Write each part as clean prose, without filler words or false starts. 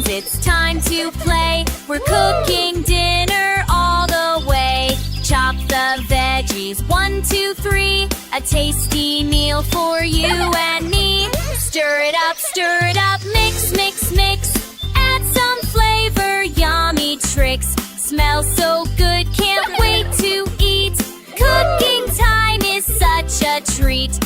friends, it's time to play. We're cooking dinner all the way. Chop the veggies, 1, 2, 3. A tasty meal for you and me. Stir it up, mix, mix, mix. Add some flavor, yummy tricks. Smells so good, can't wait to eat. Cooking time is such a treat.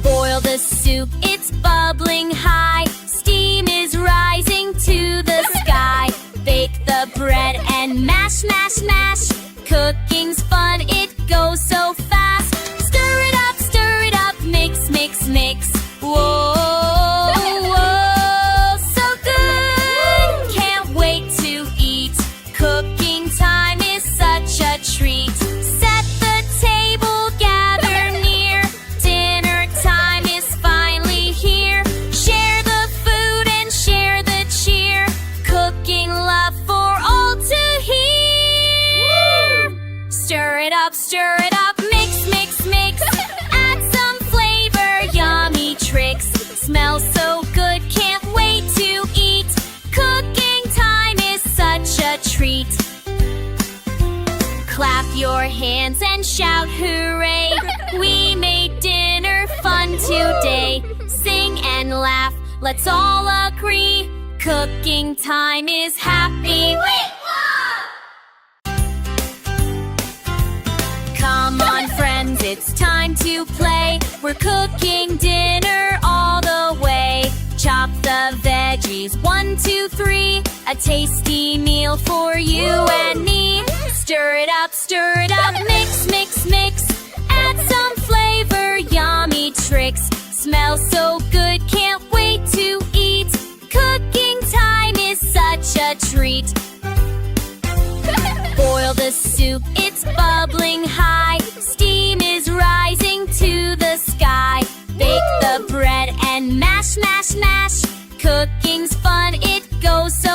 Boil the soup, it's bubbling high. Steam is rising to the sky. Bake the bread and mash, mash, mash. Cooking's fun, it goes so fast. Stir it up, mix, mix, mix. Whoa, whoa, so good. Can't wait to eat. Cooking time is such a treat. Set the table, gather near. Dinner time is finally here. Share the food and share the cheer. Cooking love for all to hear. Stir it up, mix, mix, mix. Add some flavor, yummy tricks. Smells so good, can't wait to eat. Cooking time is such a treat. Clap your hands and shout hooray. We made dinner fun today. Sing and laugh, let's all agree. Cooking time is happy. Come on friends, it's time to play. We're cooking dinner all the way. Chop the veggies, 1, 2, 3. A tasty meal for you and me. Stir it up, mix, mix, mix. Add some flavor, yummy tricks. Smells so good, can't wait to eat. Cooking time is such a treat. Boil the soup, it's bubbling high. Steam is rising to the sky. Bake the bread and mash, mash, mash. Cooking's fun, it goes so